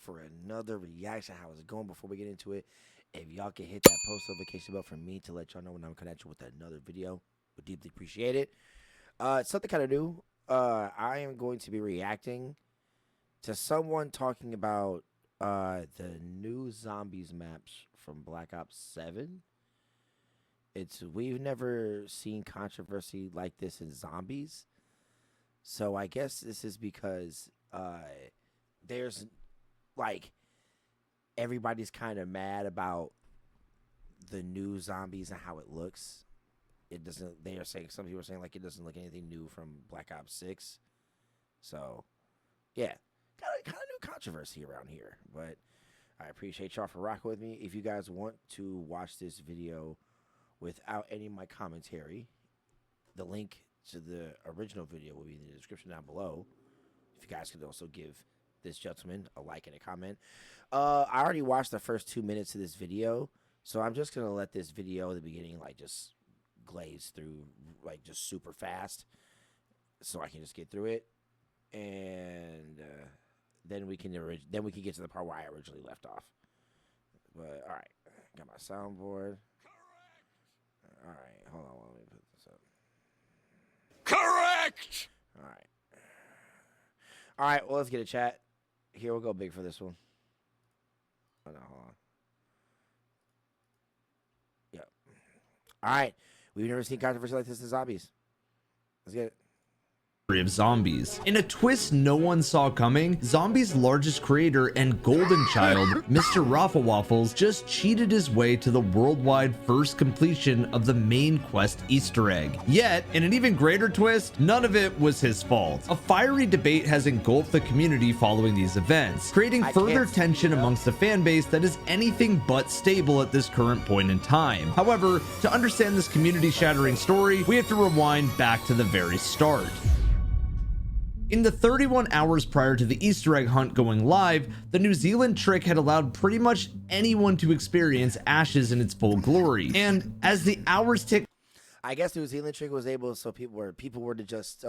for another reaction. How is it going? Before we get into it, if y'all can hit that post notification bell for me to let y'all know when I'm coming at you with another video, would deeply appreciate it. Something kind of new. I am going to be reacting to someone talking about the new zombies maps from Black Ops 7. We've never seen controversy like this in zombies. So I guess this is because there's like everybody's kind of mad about the new zombies and how it looks. It doesn't. They are saying, some people are saying like it doesn't look anything new from Black Ops 6. So yeah, kind of new controversy around here. But I appreciate y'all for rocking with me. If you guys want to watch this video without any of my commentary, the link to the original video will be in the description down below. If you guys could also give this gentleman a like and a comment. I already watched the first 2 minutes of this video, so I'm just gonna let this video at the beginning like just glaze through like just super fast, so I can just get through it, and then we can get to the part where I originally left off. But all right, got my soundboard. All right, hold on, let me put this up. Correct! All right. All right, well, let's get a chat. Here, we'll go big for this one. Oh, no, hold on. Yep. All right. We've never seen controversy like this in zombies. Let's get it. Of zombies. In a twist no one saw coming, Zombies' largest creator and golden child, Mr. Rafflewaffles, just cheated his way to the worldwide first completion of the main quest Easter egg. Yet, in an even greater twist, none of it was his fault. A fiery debate has engulfed the community following these events, creating further tension amongst the fan base that is anything but stable at this current point in time. However, to understand this community-shattering story, we have to rewind back to the very start. In the 31 hours prior to the Easter egg hunt going live, the New Zealand trick had allowed pretty much anyone to experience Ashes in its full glory. And as the hours ticked, I guess New Zealand trick was able, so people were to just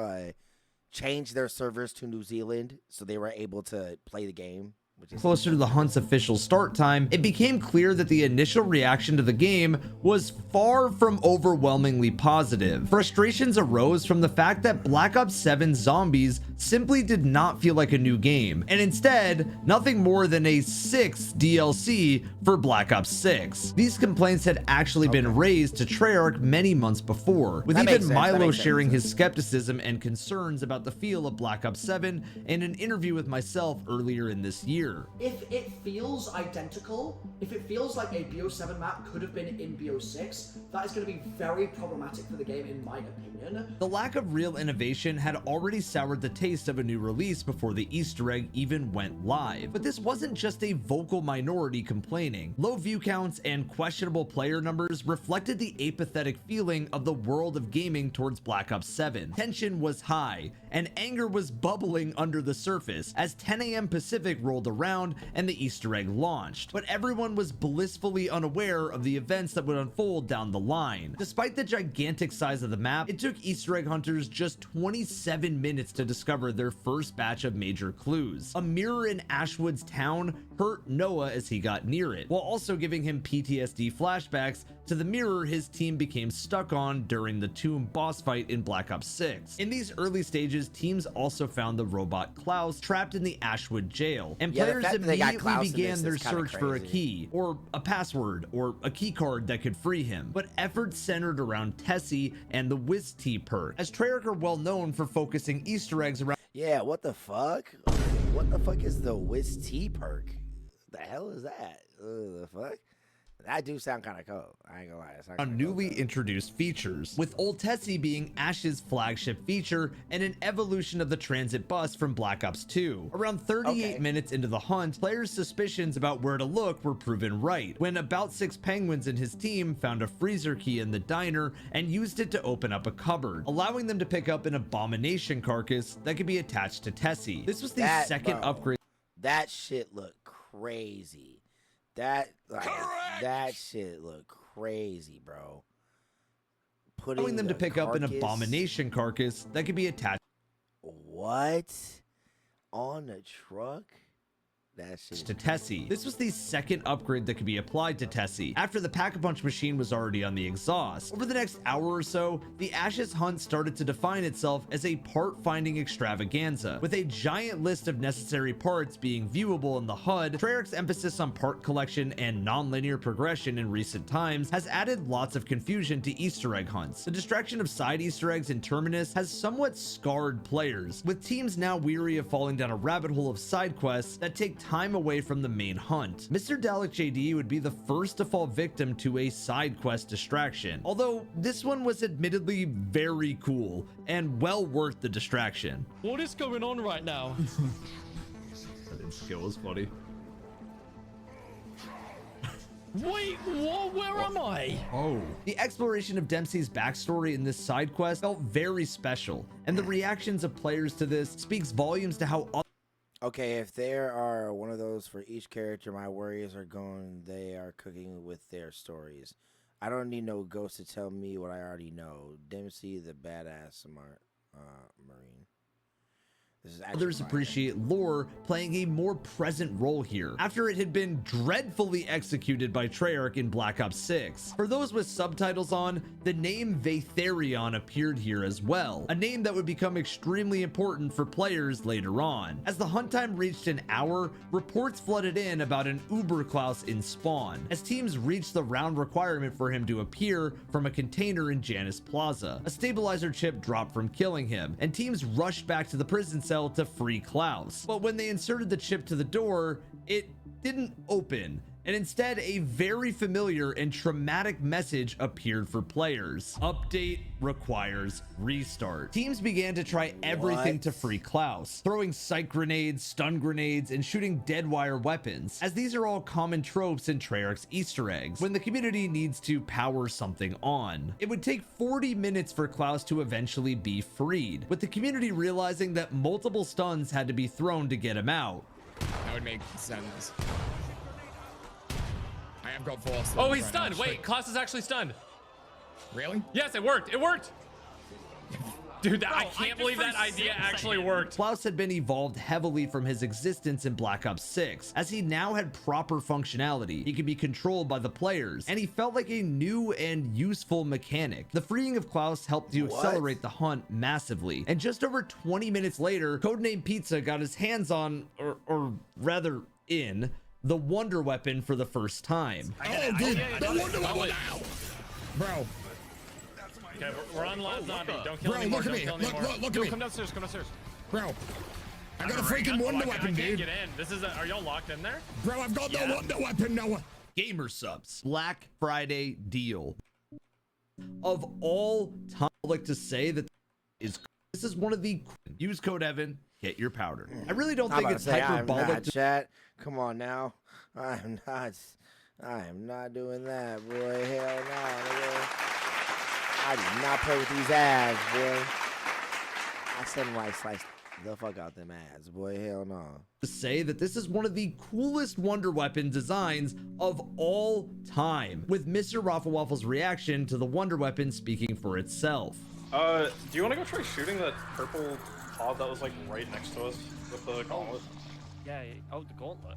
change their servers to New Zealand, so they were able to play the game. Closer to the hunt's official start time, it became clear that the initial reaction to the game was far from overwhelmingly positive. Frustrations arose from the fact that Black Ops 7 Zombies simply did not feel like a new game, and instead, nothing more than a 6th DLC for Black Ops 6. These complaints had actually been raised to Treyarch many months before, with even Milo sharing his skepticism and concerns about the feel of Black Ops 7 in an interview with myself earlier in this year. If it feels identical, if it feels like a BO7 map could have been in BO6, that is going to be very problematic for the game in my opinion. The lack of real innovation had already soured the taste of a new release before the Easter egg even went live. But this wasn't just a vocal minority complaining. Low view counts and questionable player numbers reflected the apathetic feeling of the world of gaming towards Black Ops 7. Tension was high, and anger was bubbling under the surface as 10 a.m. Pacific rolled around and the Easter egg launched. But everyone was blissfully unaware of the events that would unfold down the line. Despite the gigantic size of the map, it took Easter egg hunters just 27 minutes to discover their first batch of major clues. A mirror in Ashwood's town hurt Noah as he got near it, while also giving him PTSD flashbacks to the mirror his team became stuck on during the tomb boss fight in Black Ops 6. In these early stages, teams also found the robot Klaus trapped in the Ashwood jail, and players immediately began their search for a key, or a password, or a key card that could free him. But efforts centered around Tessie and the Whiz T perk, as Treyarch are well known for focusing Easter eggs around. Yeah, what the fuck? What the fuck is the Whiz T perk? The hell is that? The fuck? That do sound kind of cool. I ain't gonna lie. On newly introduced features, with Old Tessie being Ash's flagship feature and an evolution of the transit bus from Black Ops 2. Around 38 minutes into the hunt, players' suspicions about where to look were proven right, when about 6 penguins in his team found a freezer key in the diner and used it to open up a cupboard, allowing them to pick up an abomination carcass that could be attached to Tessie. This was the second upgrade. That shit looked crazy. That shit look crazy, bro. Allowing them to pick up an abomination carcass that could be attached. What? On a truck? That shit. to Tessie. This was the second upgrade that could be applied to Tessie, after the Pack-a-Punch machine was already on the exhaust. Over the next hour or so, the Ashes hunt started to define itself as a part-finding extravaganza, with a giant list of necessary parts being viewable in the HUD. Treyarch's emphasis on part collection and non-linear progression in recent times has added lots of confusion to Easter egg hunts. The distraction of side Easter eggs in Terminus has somewhat scarred players, with teams now weary of falling down a rabbit hole of side quests that take time away from the main hunt. Mr. Dalek JD would be the first to fall victim to a side quest distraction, although this one was admittedly very cool and well worth the distraction. What is going on right now? That skill was funny. Wait, what? Where am I? Oh. The exploration of Dempsey's backstory in this side quest felt very special, and the reactions of players to this speaks volumes to how Okay, if there are one of those for each character, my worries are going. They are cooking with their stories. I don't need no ghost to tell me what I already know. Dempsey, the badass Marine. This is others appreciate lore playing a more present role here, after it had been dreadfully executed by Treyarch in Black Ops 6. For those with subtitles on, the name Vaetherion appeared here as well, a name that would become extremely important for players later on. As the hunt time reached an hour, reports flooded in about an Uberklaus in spawn, as teams reached the round requirement for him to appear from a container in Janus Plaza. A stabilizer chip dropped from killing him, and teams rushed back to the prison cell to free Klaus. But when they inserted the chip to the door, it didn't open, and instead a very familiar and traumatic message appeared for players. Update requires restart. Teams began to try everything to free Klaus, throwing sight grenades, stun grenades, and shooting dead wire weapons, as these are all common tropes in Treyarch's Easter eggs when the community needs to power something on. It would take 40 minutes for Klaus to eventually be freed, with the community realizing that multiple stuns had to be thrown to get him out. That would make sense. I have got 4 stuns. Oh, he's stunned. Wait, Klaus is actually stunned. Really? Yes, it worked. It worked. Dude, I can't believe that idea actually worked. Klaus had been evolved heavily from his existence in Black Ops 6, as he now had proper functionality. He could be controlled by the players, and he felt like a new and useful mechanic. The freeing of Klaus helped to accelerate the hunt massively, and just over 20 minutes later, Codename Pizza got his hands on, or rather in, the Wonder Weapon for the first time. Oh, dude, the Wonder Weapon now! Bro. Okay, we're on Last Zombie. Don't kill Bro, anymore. look at Don't me. kill Look anymore. at Yo, me. come downstairs. Come downstairs. Bro. I got a freaking Wonder Weapon, I can't dude. get in. This is are y'all locked in there? Bro, I've got the Wonder Weapon now. Gamer subs. Black Friday deal. Of all time, I'd like to say that this is one of the... Use code Evan, get your powder. I really don't think it's hyperbolic. I'm not, chat. Come on now. I am not doing that, boy. Hell no, nigga. I do not play with these ads, boy. I said like slice the fuck out them ads, boy. Hell no. To say that this is one of the coolest Wonder Weapon designs of all time, with Mr. Raffle Waffle's reaction to the Wonder Weapon speaking for itself. Do you want to go try shooting that purple pod that was like right next to us with the gauntlet? Yeah, oh, the gauntlet.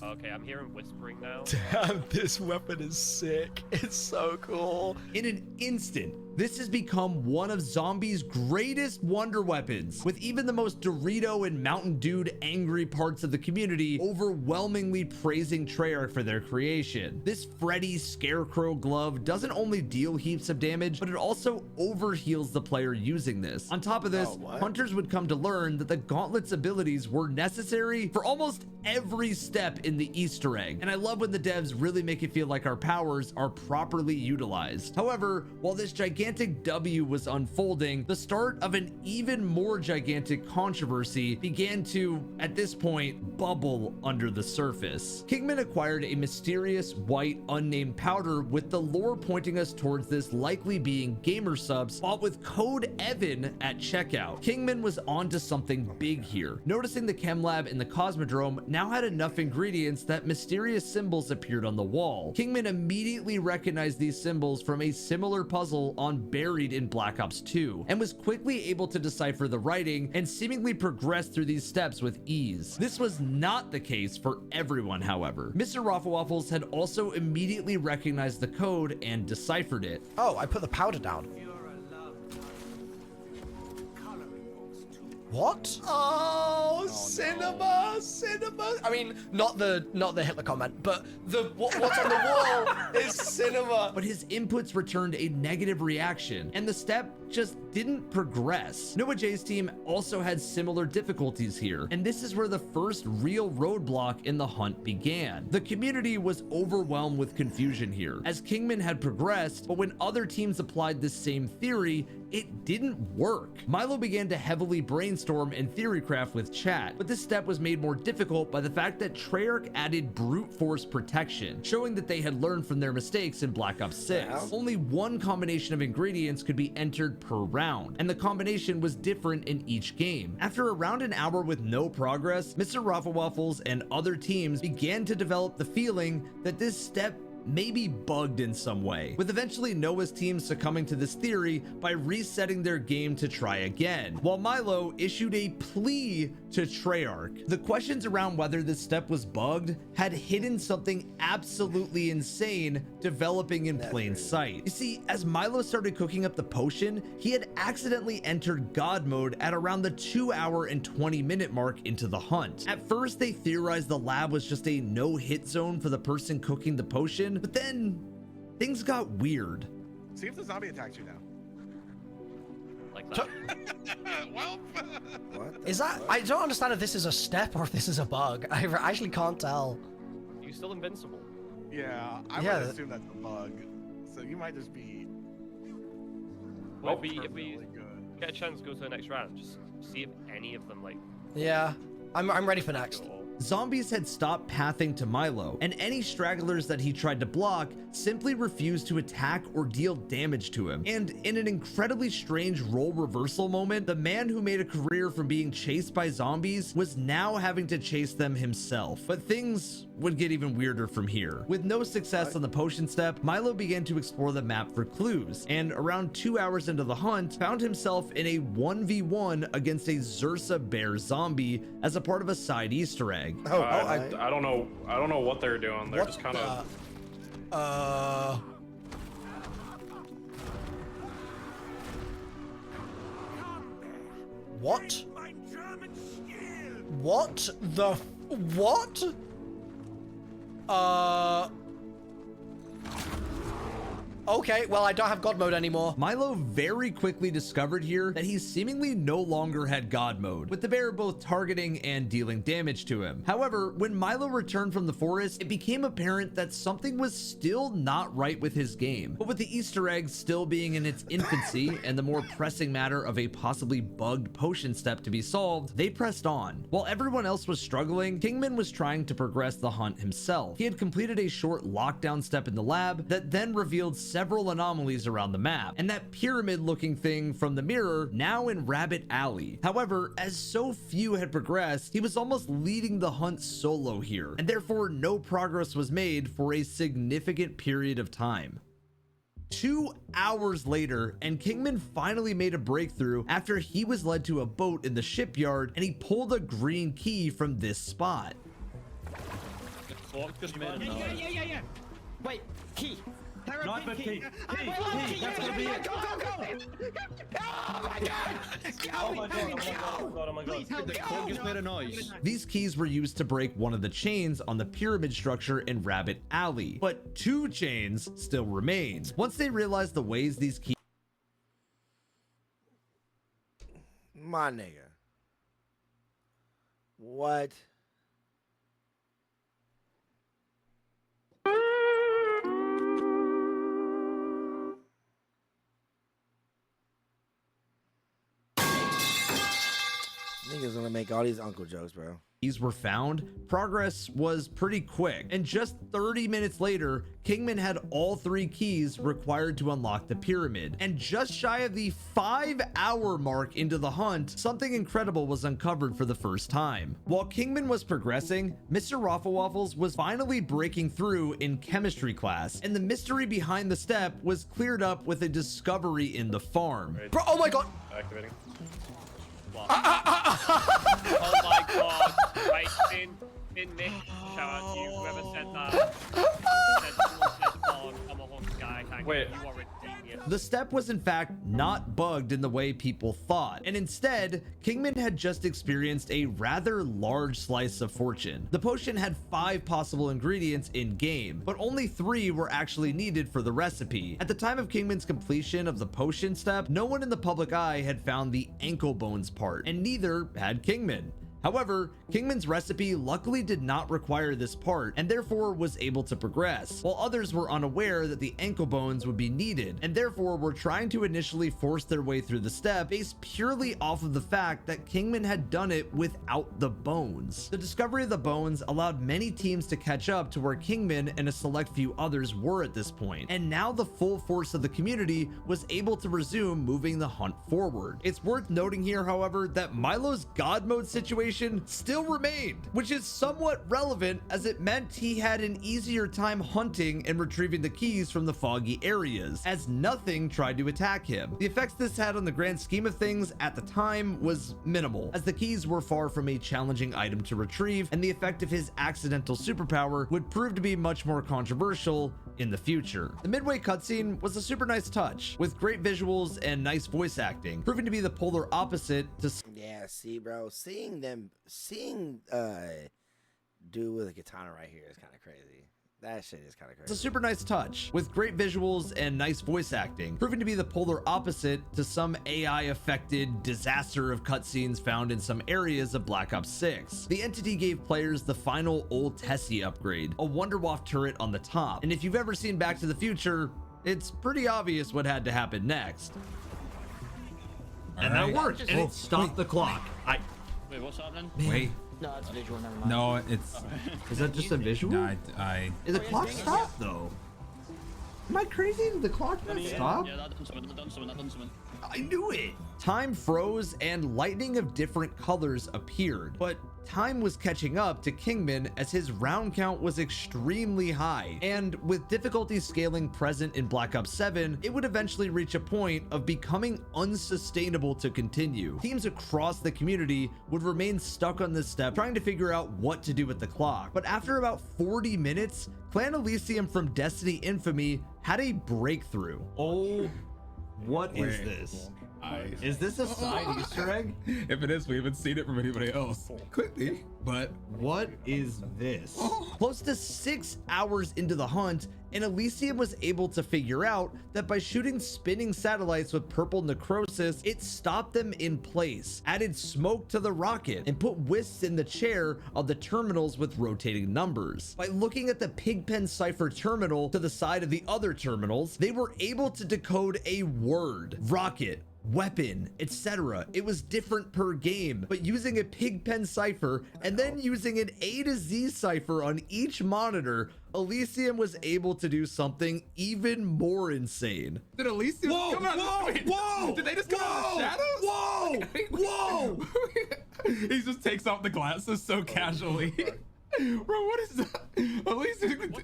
Okay, I'm hearing whispering now. Damn, this weapon is sick. It's so cool. In an instant, this has become one of Zombie's greatest Wonder Weapons, with even the most Dorito and Mountain Dude angry parts of the community overwhelmingly praising Treyarch for their creation. This Freddy Scarecrow glove doesn't only deal heaps of damage, but it also overheals the player using this. On top of this, hunters would come to learn that the Gauntlet's abilities were necessary for almost every step in the Easter egg, and I love when the devs really make it feel like our powers are properly utilized. However, while this gigantic W was unfolding, the start of an even more gigantic controversy began to, at this point, bubble under the surface. Kingman acquired a mysterious white unnamed powder, with the lore pointing us towards this likely being gamer subs bought with code Evan at checkout. Kingman was onto something big here, noticing the chem lab in the Cosmodrome now had enough ingredients that mysterious symbols appeared on the wall. Kingman immediately recognized these symbols from a similar similar puzzle on Buried in Black Ops 2, and was quickly able to decipher the writing and seemingly progress through these steps with ease. This was not the case for everyone, however. Mr. Waffles had also immediately recognized the code and deciphered it. Oh, I put the powder down. What? Oh, cinema, cinema. I mean, not the Hitler comment, but what's on the wall is cinema. But his inputs returned a negative reaction, and the step just didn't progress. Noah J's team also had similar difficulties here, and this is where the first real roadblock in the hunt began. The community was overwhelmed with confusion here, as Kingman had progressed, but when other teams applied this same theory, it didn't work. Milo began to heavily brainstorm and theorycraft with chat, but this step was made more difficult by the fact that Treyarch added brute force protection, showing that they had learned from their mistakes in Black Ops 6. Yeah. Only one combination of ingredients could be entered per round, and the combination was different in each game. After around an hour with no progress, Mr. Waffles and other teams began to develop the feeling that this step may be bugged in some way, with eventually Noah's team succumbing to this theory by resetting their game to try again, while Milo issued a plea to Treyarch. The questions around whether this step was bugged had hidden something absolutely insane developing in plain sight. You see, as Milo started cooking up the potion, he had accidentally entered God mode at around the 2-hour and 20-minute mark into the hunt. At first, they theorized the lab was just a no-hit zone for the person cooking the potion, but then things got weird. See if the zombie attacks you now. Like that. Well, What? Is that? I don't understand if this is a step or if this is a bug. I actually can't tell. You still invincible. yeah, I Yeah. would assume that's a bug. So you might just be. Well, if we really good. get a chance to go to the next round, just see if any of them like Yeah, I'm ready for next. go. Zombies had stopped pathing to Milo, and any stragglers that he tried to block simply refused to attack or deal damage to him. And in an incredibly strange role reversal moment, the man who made a career from being chased by zombies was now having to chase them himself. But things would get even weirder from here. With no success on the potion step, Milo began to explore the map for clues, and around 2 hours into the hunt, found himself in a 1v1 against a Zursa bear zombie as a part of a side Easter egg. I don't know. I don't know what they're doing. They're just kind of. What? What the? What? Okay, well, I don't have God mode anymore. Milo very quickly discovered here that he seemingly no longer had God mode, with the bear both targeting and dealing damage to him. However, when Milo returned from the forest, it became apparent that something was still not right with his game. But with the Easter egg still being in its infancy and the more pressing matter of a possibly bugged potion step to be solved, they pressed on. While everyone else was struggling, Kingman was trying to progress the hunt himself. He had completed a short lockdown step in the lab that then revealed several anomalies around the map, and that pyramid-looking thing from the mirror now in Rabbit Alley. However, as so few had progressed, he was almost leading the hunt solo here, and therefore no progress was made for a significant period of time. 2 hours later, and Kingman finally made a breakthrough after he was led to a boat in the shipyard, and he pulled a green key from this spot. Yeah. Wait, key. Not the key. Key. That's gonna be it. Go. Oh my god. Oh my god. Please help me. The code just made a noise. These keys were used to break one of the chains on the pyramid structure in Rabbit Alley, but 2 chains still remained. Once they realized the ways these keys My nigga. What? Niggas just gonna make all these uncle jokes, bro. These were found, progress was pretty quick, and just 30 minutes later, Kingman had all 3 keys required to unlock the pyramid. And just shy of the 5-hour mark into the hunt, something incredible was uncovered for the first time. While Kingman was progressing, Mr. Waffles was finally breaking through in chemistry class, and the mystery behind the step was cleared up with a discovery in the farm. Bro, oh my god. Activating. Oh my god. Right, Finn, Mick, shout out to you, whoever said that. Someone said, oh, I'm a hot guy. Thank Wait. you. You are a genius. The step was in fact not bugged in the way people thought, and instead, Kingman had just experienced a rather large slice of fortune. The potion had 5 possible ingredients in game, but only 3 were actually needed for the recipe. At the time of Kingman's completion of the potion step, no one in the public eye had found the ankle bones part, and neither had Kingman. However, Kingman's recipe luckily did not require this part and therefore was able to progress, while others were unaware that the ankle bones would be needed and therefore were trying to initially force their way through the step based purely off of the fact that Kingman had done it without the bones. The discovery of the bones allowed many teams to catch up to where Kingman and a select few others were at this point, and now the full force of the community was able to resume moving the hunt forward. It's worth noting here, however, that Milo's God mode situation still remained, which is somewhat relevant as it meant he had an easier time hunting and retrieving the keys from the foggy areas, as nothing tried to attack him. The effects this had on the grand scheme of things at the time was minimal, as the keys were far from a challenging item to retrieve, and the effect of his accidental superpower would prove to be much more controversial in the future. The midway cutscene was a super nice touch, with great visuals and nice voice acting, proving to be the polar opposite to Yeah, see, bro, seeing dude with a katana right here is kind of crazy. That shit is kind of It's a crazy. super nice touch, with great visuals and nice voice acting, proving to be the polar opposite to some AI-affected disaster of cutscenes found in some areas of Black Ops 6. The entity gave players the final old Tessie upgrade, a Wonderwaff turret on the top, and if you've ever seen Back to the Future, it's pretty obvious what had to happen next. And that worked, and it stopped the clock. Wait, what's happening? Wait. No, it's visual, never mind. No, it's. Is that just a visual? No, I Is the clock stopped though? Am I crazy? Did the clock not stop? Yeah, that done something. I knew it. Time froze and lightning of different colors appeared, but time was catching up to Kingman as his round count was extremely high, and with difficulty scaling present in Black Ops 7, it would eventually reach a point of becoming unsustainable to continue. Teams across the community would remain stuck on this step trying to figure out what to do with the clock, but after about 40 minutes, Clan Elysium from Destiny Infamy had a breakthrough. Oh, what is this? Is this a side Easter egg? If it is, we haven't seen it from anybody else. Could be, but What is this? Close to 6 hours into the hunt, and Elysium was able to figure out that by shooting spinning satellites with purple necrosis, it stopped them in place, added smoke to the rocket, and put wisps in the chair of the terminals with rotating numbers. By looking at the Pigpen cipher terminal to the side of the other terminals, they were able to decode a word: rocket, weapon, etc. It was different per game, but using a Pigpen cipher and then using an A to Z cipher on each monitor, Elysium was able to do something even more insane. did Elysium come out? Whoa! Did they just come out of the shadows? Whoa! He just takes off the glasses so casually. Bro, what is that? Elysium.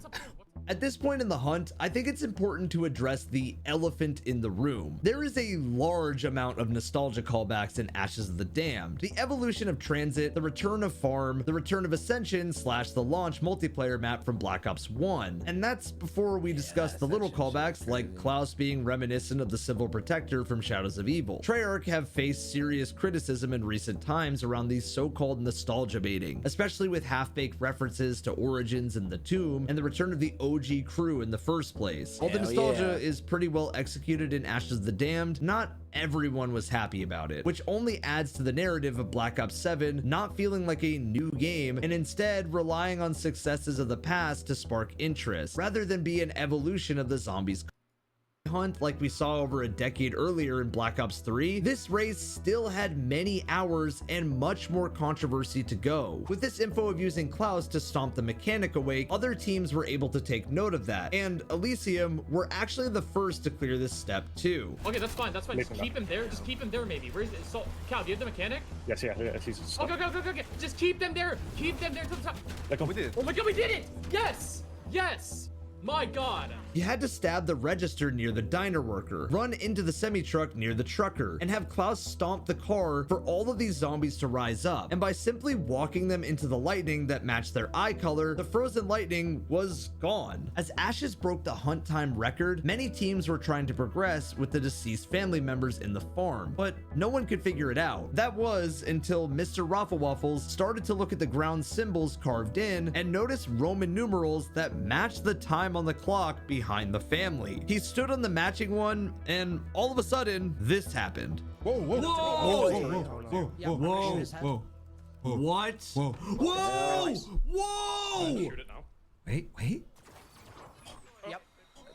At this point in the hunt, I think it's important to address the elephant in the room. There is a large amount of nostalgia callbacks in Ashes of the Damned. The evolution of Transit, the return of Farm, the return of Ascension / the launch multiplayer map from Black Ops 1. And that's before we discuss the little callbacks like Klaus being reminiscent of the Civil Protector from Shadows of Evil. Treyarch have faced serious criticism in recent times around these so-called nostalgia baiting, especially with half-baked references to Origins and the Tomb and the return of the OG crew in the first place. While the nostalgia is pretty well executed in Ashes of the Damned, not everyone was happy about it, which only adds to the narrative of Black Ops 7 not feeling like a new game and instead relying on successes of the past to spark interest, rather than be an evolution of the zombies hunt like we saw over a decade earlier in Black Ops 3, this race still had many hours and much more controversy to go. With this info of using Klaus to stomp the mechanic away, other teams were able to take note of that, and Elysium were actually the first to clear this step too. Okay, that's fine. That's fine. Just keep him there. Just keep him there. Maybe. Where's it? So, Cal, do you have the mechanic? Yes, yeah. He's Okay. Just keep them there. Keep them there to the top. Like, we did. Oh my god, we did it! Yes! Yes! My god. You had to stab the register near the diner worker, run into the semi-truck near the trucker, and have Klaus stomp the car for all of these zombies to rise up. And by simply walking them into the lightning that matched their eye color, the frozen lightning was gone. As Ashes broke the hunt time record, many teams were trying to progress with the deceased family members in the farm, but no one could figure it out. That was until Mr. Raffle Waffles started to look at the ground symbols carved in and noticed Roman numerals that matched the time on the clock behind the family. He stood on the matching one, and all of a sudden, this happened. Whoa. What? Whoa! Shoot it now. Wait. Yep.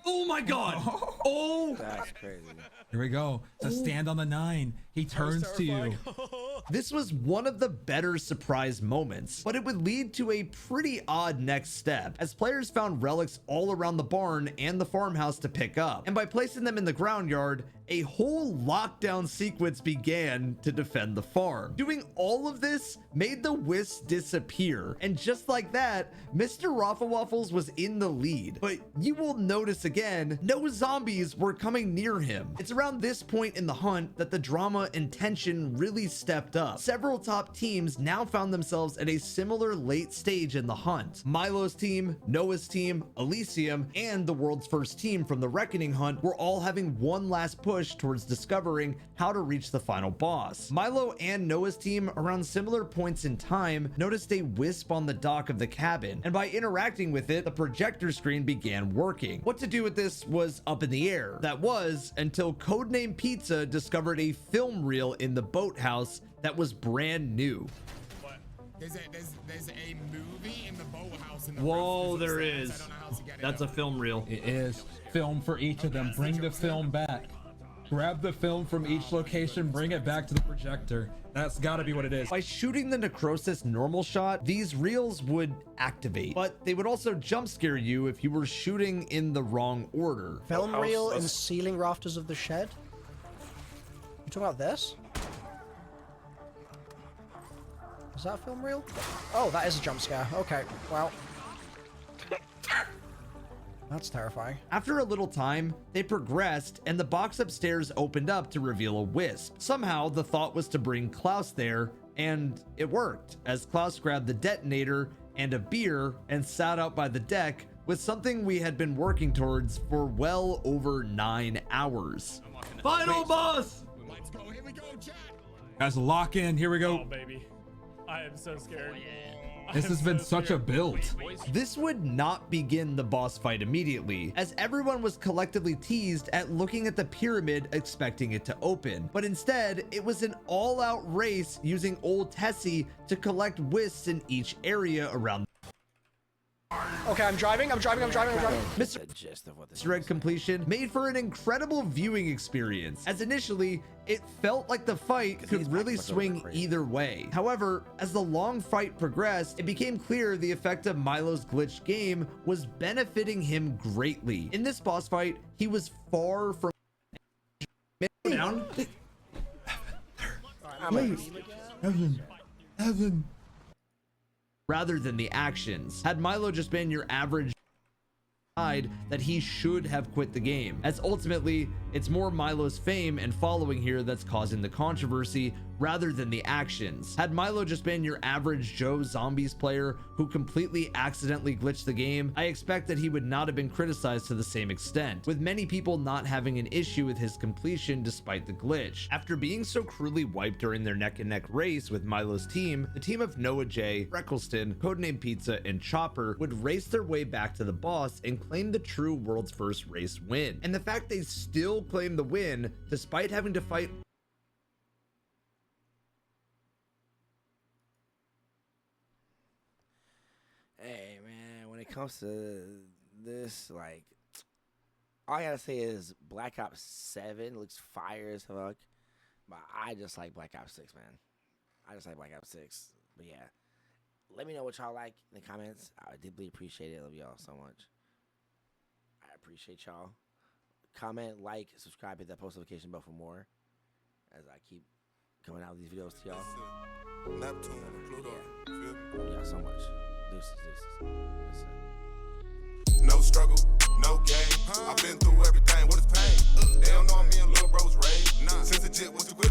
Oh my god! Oh! That's crazy. Here we go. So stand on the 9. He turns to you. This was one of the better surprise moments, but it would lead to a pretty odd next step, as players found relics all around the barn and the farmhouse to pick up, and by placing them in the ground yard, a whole lockdown sequence began to defend the farm. Doing all of this made the Wisps disappear, and just like that, Mr. Raffle Waffles was in the lead. But you will notice again, no zombies were coming near him. It's around this point in the hunt that the drama and tension really stepped up. Several top teams now found themselves at a similar late stage in the hunt. Milo's team, Noah's team, Elysium, and the world's first team from the Reckoning hunt were all having one last push towards discovering how to reach the final boss. Milo and Noah's team, around similar points in time, noticed a wisp on the dock of the cabin, and by interacting with it, the projector screen began working. What to do with this was up in the air. That was until Codename Pizza discovered a film reel in the boathouse that was brand new. There's a movie in the boathouse in the Whoa, roof. there I is. don't know how to get it That's a out. film reel. It is. Film for each of them. Bring the film back. Grab the film from each location, bring it back to the projector. That's gotta be what it is. By shooting the necrosis normal shot, these reels would activate, but they would also jump scare you if you were shooting in the wrong order. Film reel in ceiling rafters of the shed? You talking about this? Is that a film reel? Oh, that is a jump scare. Okay, well. That's terrifying. After a little time, they progressed and the box upstairs opened up to reveal a wisp. Somehow, the thought was to bring Klaus there, and it worked, as Klaus grabbed the detonator and a beer and sat out by the deck with something we had been working towards for well over 9 hours. Final boss! Let's go. Here we go, chat. Guys, lock in. Here we go. Oh, baby. I am so scared. This has been such a build. This would not begin the boss fight immediately, as everyone was collectively teased at looking at the pyramid expecting it to open. But instead, it was an all-out race using old Tessie to collect wisps in each area around. Okay, I'm driving. Mr. The gist of what this Easter egg completion made for an incredible viewing experience, as initially it felt like the fight could really swing either way. However, as the long fight progressed, it became clear the effect of Milo's glitched game was benefiting him greatly. In this boss fight, he was far from down. Evan. Rather than the actions. Had Milo just been your average that he should have quit the game, as ultimately it's more Milo's fame and following here that's causing the controversy rather than the actions. Had Milo just been your average Joe Zombies player who completely accidentally glitched the game, I expect that he would not have been criticized to the same extent, with many people not having an issue with his completion despite the glitch. After being so cruelly wiped during their neck-and-neck race with Milo's team, the team of Noah J, Freckleston, Codename Pizza, and Chopper would race their way back to the boss and claim the true world's first race win. And the fact they still claim the win despite having to fight Hey man, when it comes to this, like, All I gotta say is Black Ops 7 looks fire as fuck. But I just like Black Ops 6, man. I just like Black Ops 6. But yeah. Let me know what y'all like in the comments. I deeply appreciate it. I love y'all so much. I appreciate y'all. Comment, like, subscribe, hit that post notification bell for more. As I keep coming out with these videos to y'all. Neptune, Pluto. Love y'all so much. Deuces. No struggle, no game. I've been through everything. What is pain? They don't know me and little bro's raised. Since the jit was too quick.